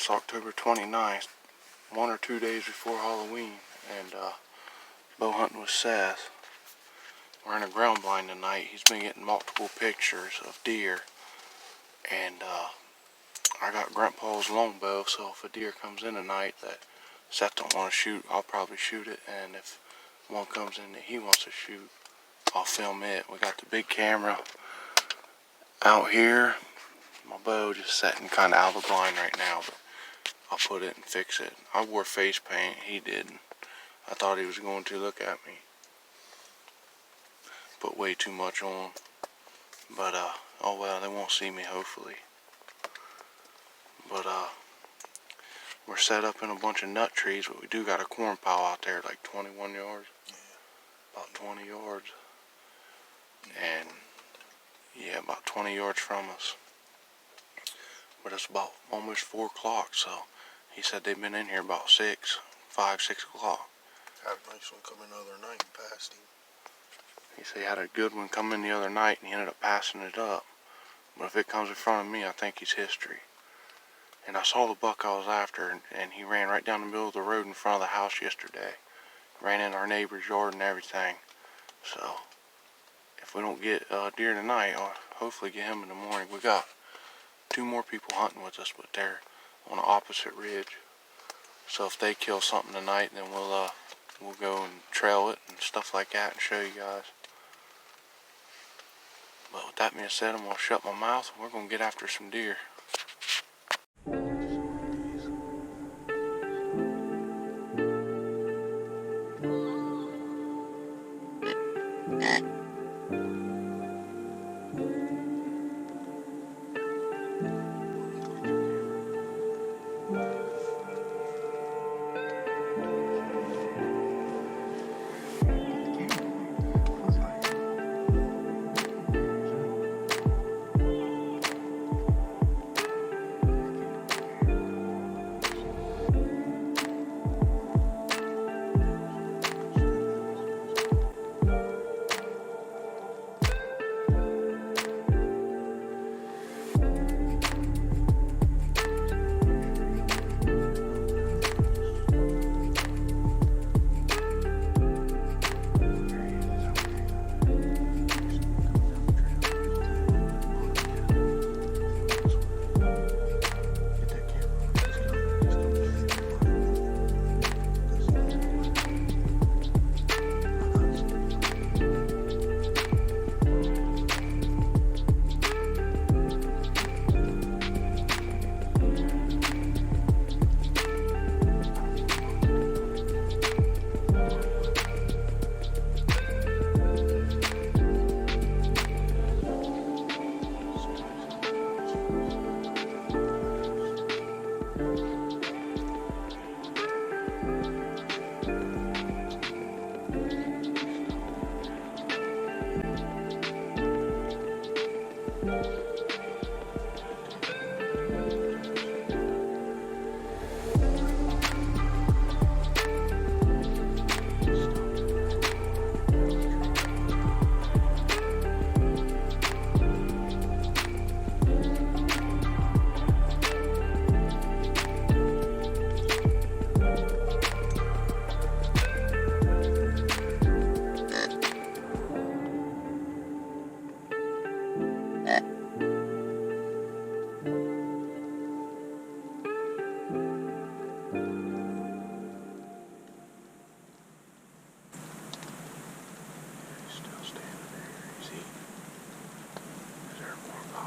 it's October 29th, 1 or 2 days before Halloween, and bow hunting with Seth. We're in a ground blind tonight. He's been getting multiple pictures of deer, and I got Grandpa's longbow, so if a deer comes in tonight that Seth don't want to shoot, I'll probably shoot it, and if one comes in that he wants to shoot, I'll film it. We got the big camera out here. My bow just sitting kind of out of the blind right now, but I'll put it and fix it. I wore face paint. He didn't. I thought he was going to look at me. Put way too much on. But, oh well, they won't see me, hopefully. But, we're set up in a bunch of nut trees, but we do got a corn pile out there, like 21 yards. Yeah. About 20 yards. And, yeah, about 20 yards from us. But it's about almost 4 o'clock, so he said they've been in here about 5, 6 o'clock. Had a nice one come in the other night and passed him. He said he had a good one come in the other night and he ended up passing it up. But if it comes in front of me, I think he's history. And I saw the buck I was after, and he ran right down the middle of the road in front of the house yesterday. Ran in our neighbor's yard and everything. So, if we don't get deer tonight, I'll hopefully get him in the morning. We got 2 more people hunting with us, but they're on the opposite ridge. So if they kill something tonight, then we'll go and trail it and stuff like that and show you guys. But with that being said, I'm gonna shut my mouth and we're gonna get after some deer.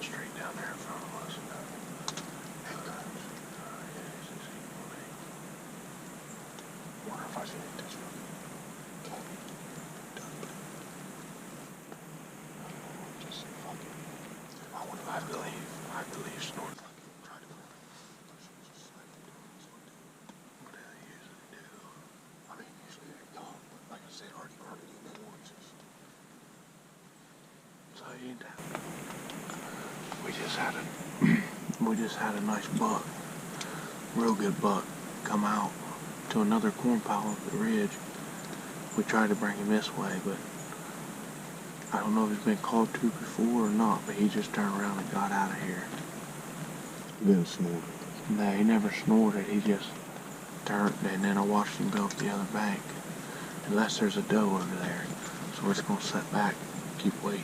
Straight down there in front of us. Wonder if I should hit this one. Just say fuck it. I believe snort. What do they usually do? I mean, usually they don't, but like I said, already in the noises. So you we just had a nice buck, real good buck, come out to another corn pile up the ridge. We tried to bring him this way, but I don't know if he's been called to before or not, but he just turned around and got out of here. Been snorting. No, he never snorted. He just turned, and then I watched him go up the other bank. Unless there's a doe over there. So we're just going to sit back, keep waiting.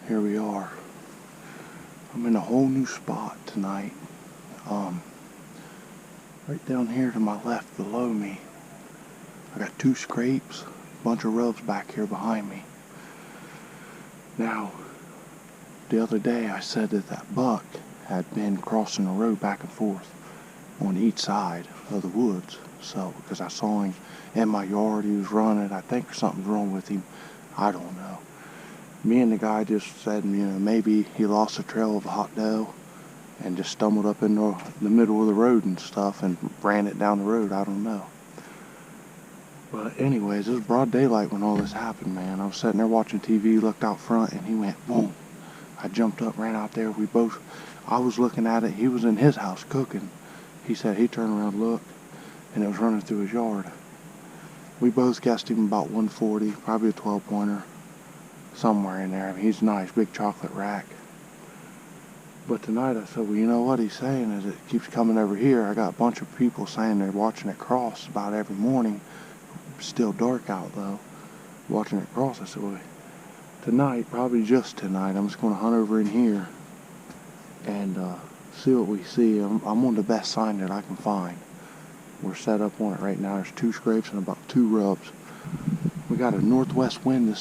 Here we are. I'm in a whole new spot tonight. Right down here to my left below me, I got 2 scrapes, a bunch of rubs back here behind me. Now, the other day I said that buck had been crossing the road back and forth on each side of the woods. So, because I saw him in my yard, he was running. I think something's wrong with him. I don't know. Me and the guy just said, maybe he lost the trail of a hot doe and just stumbled up in the middle of the road and stuff and ran it down the road. I don't know. But anyways, it was broad daylight when all this happened, man. I was sitting there watching TV, looked out front, and he went boom. I jumped up, ran out there. I was looking at it. He was in his house cooking. He said he turned around, looked, and it was running through his yard. We both guessed him about 140, probably a 12-pointer, somewhere in there. I mean, he's nice, big chocolate rack. But tonight I said, well, you know what he's saying is it keeps coming over here. I got a bunch of people saying they're watching it cross about every morning. It's still dark out, though, watching it cross. I said, well, tonight, probably just tonight, I'm just going to hunt over in here and see what we see. I'm on the best sign that I can find. We're set up on it right now. There's 2 scrapes and about 2 rubs. We got a northwest wind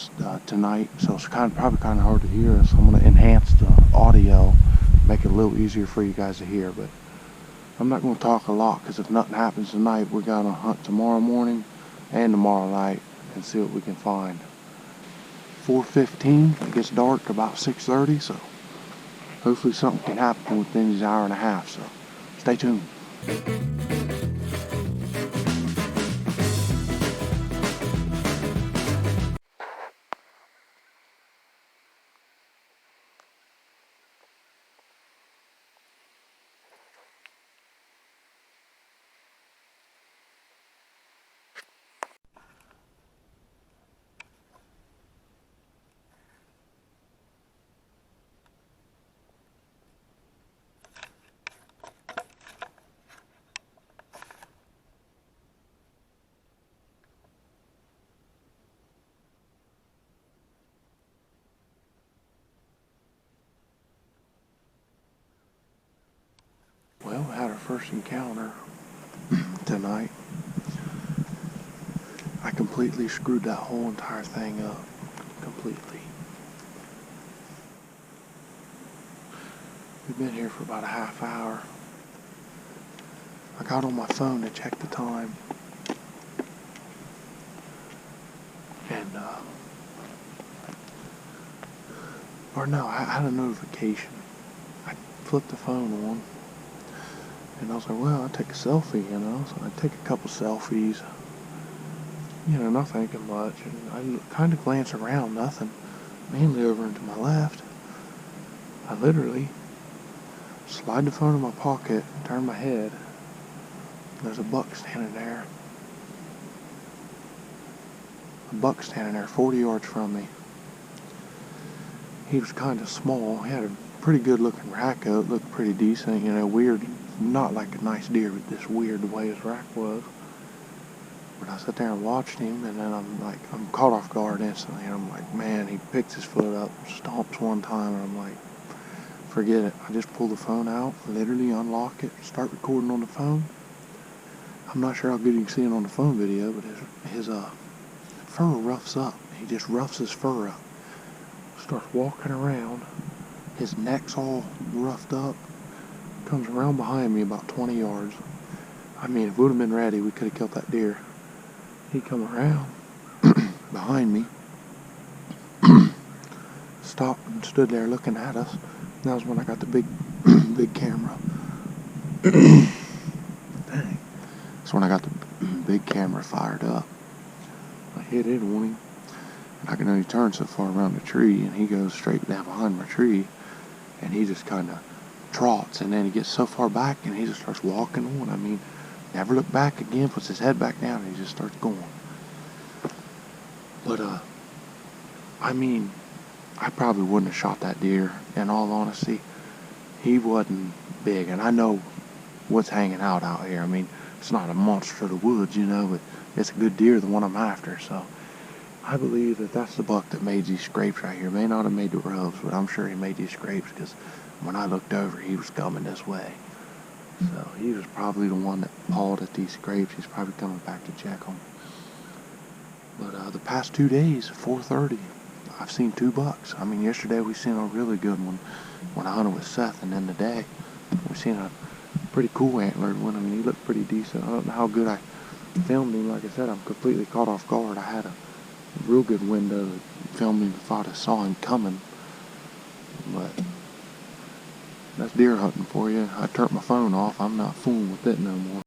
tonight, so it's probably kind of hard to hear us. I'm going to enhance the audio, make it a little easier for you guys to hear. But I'm not going to talk a lot, because if nothing happens tonight, we're going to hunt tomorrow morning and tomorrow night and see what we can find. 4:15, it gets dark about 6:30, so hopefully something can happen within this hour and a half. So stay tuned. Well, we had our first encounter tonight. I completely screwed that whole entire thing up. Completely. We've been here for about a half hour. I got on my phone to check the time. And, I had a notification. I flipped the phone on. And I was like, well, I'll take a selfie, So I take a couple selfies. Not thinking much. And I kind of glance around, nothing. Mainly over into my left. I literally slide the phone in my pocket, turn my head. There's a buck standing there. A buck standing there 40 yards from me. He was kind of small. He had a pretty good looking rack out. Looked pretty decent, weird. Not like a nice deer, but just weird the way his rack was. But I sat there and watched him, and then I'm caught off guard instantly. And I'm like, man, he picks his foot up, stomps one time, and I'm like, forget it. I just pull the phone out, literally unlock it, start recording on the phone. I'm not sure how good you can see it on the phone video, but his fur roughs up. He just roughs his fur up. Starts walking around. His neck's all roughed up. Comes around behind me about 20 yards. I mean, if we would have been ready, we could have killed that deer. He come around behind me, stopped and stood there looking at us. That was when I got the big camera. Dang. That's when I got the big camera fired up. I hit it on him. I can only turn so far around the tree, and he goes straight down behind my tree, and he just kind of trots, and then he gets so far back, and he just starts walking on. I mean, never look back again, puts his head back down, and he just starts going. But, I mean, I probably wouldn't have shot that deer, in all honesty. He wasn't big, and I know what's hanging out here. I mean, it's not a monster of the woods, but it's a good deer, the one I'm after, so I believe that that's the buck that made these scrapes right here. May not have made the rubs, but I'm sure he made these scrapes, because when I looked over, he was coming this way. So he was probably the one that pawed at these scrapes. He's probably coming back to check them. But the past 2 days, 4:30, I've seen 2 bucks. I mean, yesterday we seen a really good one when I hunted with Seth, and then today we seen a pretty cool antlered one. I mean, he looked pretty decent. I don't know how good I filmed him. Like I said, I'm completely caught off guard. I had a real good window to film him if I'd have saw him coming. But that's deer hunting for you. I turned my phone off. I'm not fooling with it no more.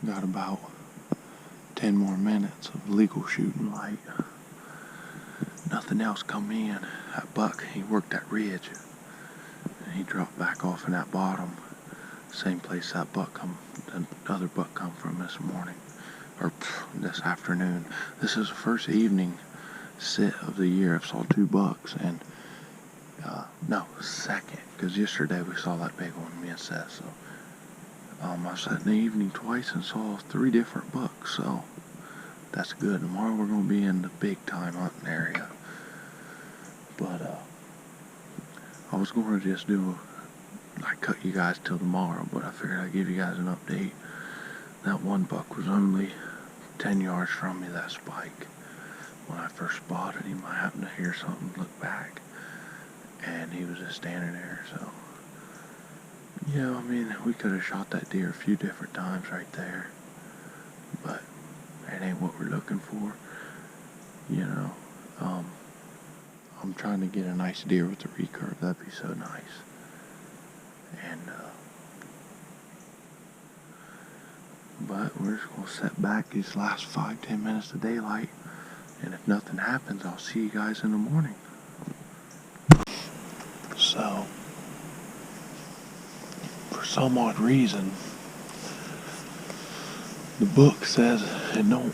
Got about 10 more minutes of legal shooting light. Nothing else come in. That buck, he worked that ridge. And he dropped back off in that bottom. Same place that the other buck come from this morning. Or this afternoon. This is the first evening sit of the year. I've saw 2 bucks, and no, second, because yesterday we saw that big one, me and Seth. So I sat in the evening twice and saw 3 different bucks, so that's good. Tomorrow we're going to be in the big time hunting area. But I was going to just cut you guys till tomorrow, but I figured I'd give you guys an update. That one buck was only 10 yards from me, that spike. When I first spotted him, I happened to hear something, look back, and he was just standing there. So, yeah, I mean, we could have shot that deer a few different times right there, but it ain't what we're looking for, you know. I'm trying to get a nice deer with the recurve. That'd be so nice. And but we're just gonna set back these last 5-10 minutes of daylight, and if nothing happens, I'll see you guys in the morning. So, for some odd reason, the book says it don't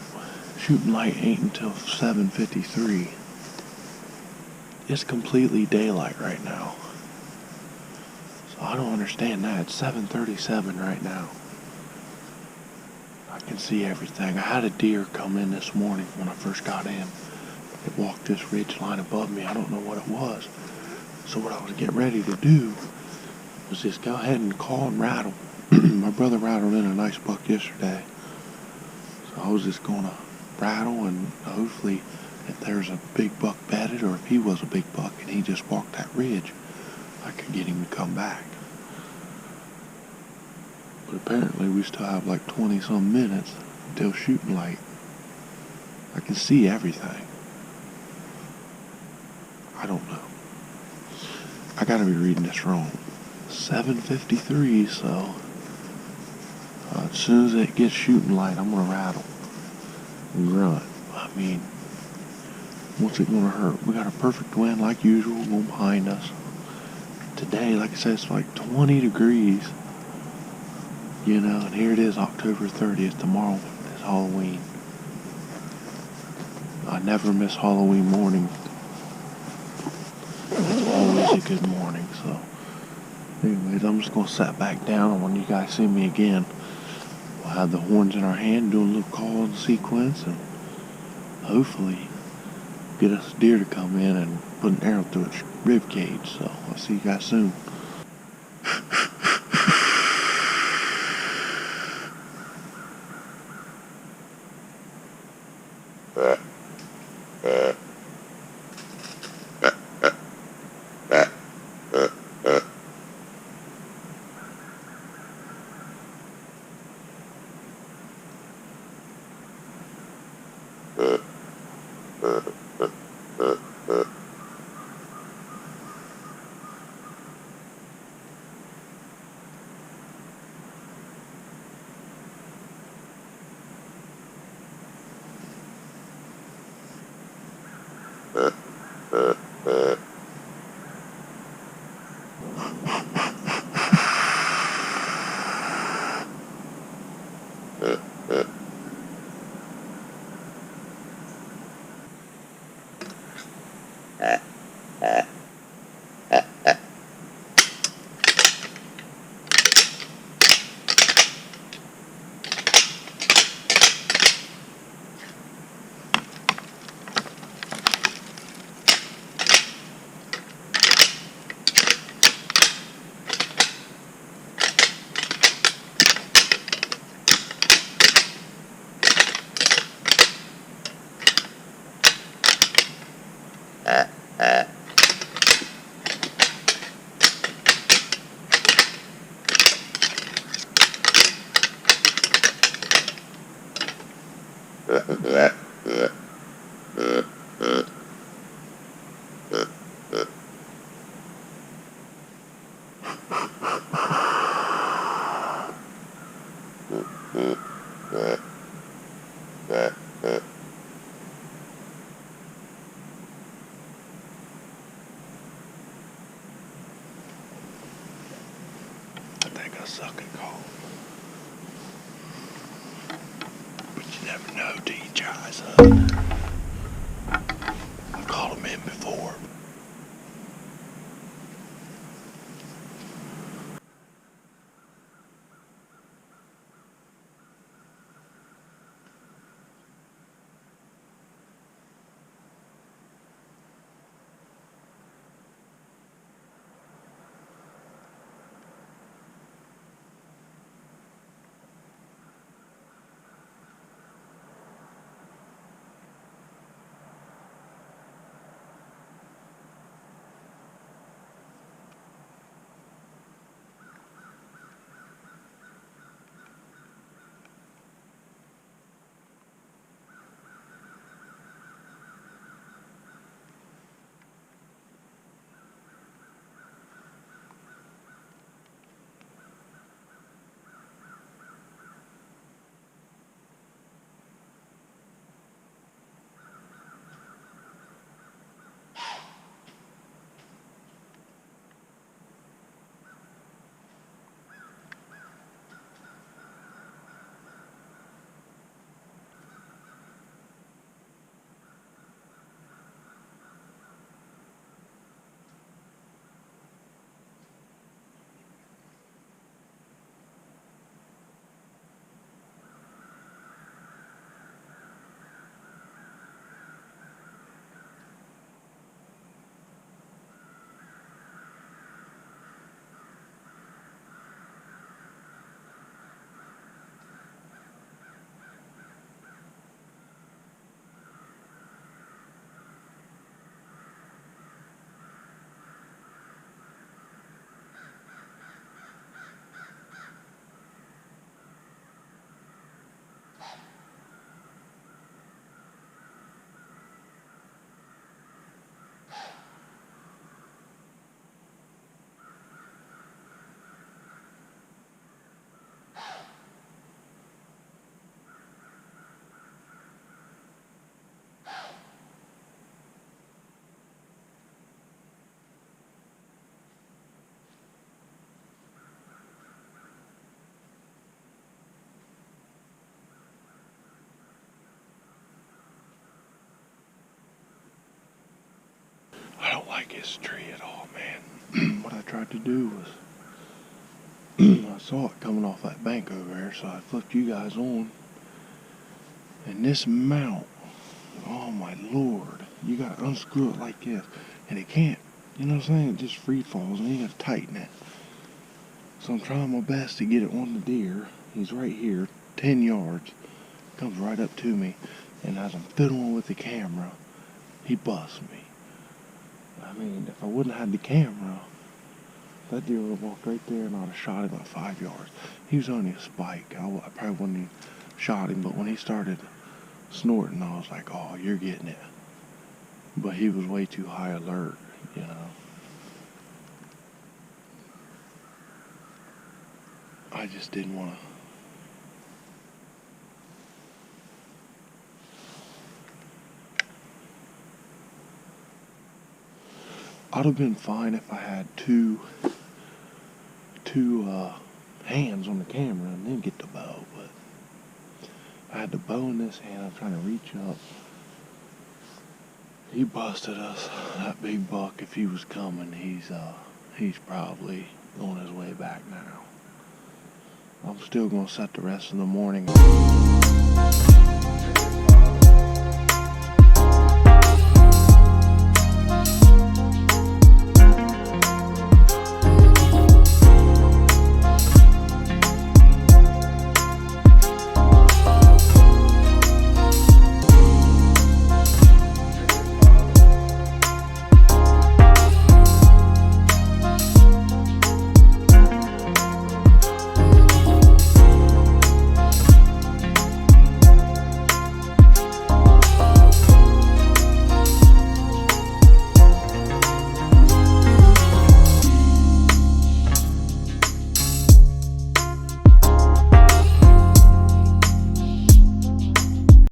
shooting light ain't until 7:53. It's completely daylight right now. So I don't understand that. It's 7:37 right now. I can see everything. I had a deer come in this morning when I first got in. It walked this ridge line above me. I don't know what it was. So what I was getting ready to do was just go ahead and call and rattle. My brother rattled in a nice buck yesterday. So I was just going to rattle, and hopefully if there's a big buck bedded, or if he was a big buck and he just walked that ridge, I could get him to come back. But apparently we still have like 20 some minutes until shooting light. I can see everything. I don't know. I gotta be reading this wrong. 7:53, so as soon as it gets shooting light, I'm gonna rattle and grunt. I mean, what's it gonna hurt? We got a perfect wind like usual going behind us. Today, like I said, it's like 20 degrees. You know, and here it is, October 30th. Tomorrow is Halloween. I never miss Halloween morning. It's always a good morning, so. Anyways, I'm just going to sit back down, and when you guys see me again, we'll have the horns in our hand, doing a little call and sequence, and hopefully get us a deer to come in and put an arrow through its rib cage. So I'll see you guys soon. I think I suck at calling. But you never know till you try, son. I called him in before. I don't like this tree at all, man. What I tried to do was, I saw it coming off that bank over there, so I flipped you guys on. And this mount, oh my lord, you gotta unscrew it like this. And it can't, you know what I'm saying? It just free falls and you gotta tighten it. So I'm trying my best to get it on the deer. He's right here, 10 yards. Comes right up to me. And as I'm fiddling with the camera, he busts me. I mean, if I wouldn't have had the camera, that deer would have walked right there and I'd have shot him about 5 yards. He was only a spike. I probably wouldn't have shot him, but when he started snorting, I was like, oh, you're getting it. But he was way too high alert, you know. I just didn't want to. I'd have been fine if I had two hands on the camera and then get the bow, but I had the bow in this hand. I'm trying to reach up. He busted us. That big buck, if he was coming, he's probably on his way back now. I'm still gonna set the rest of the morning.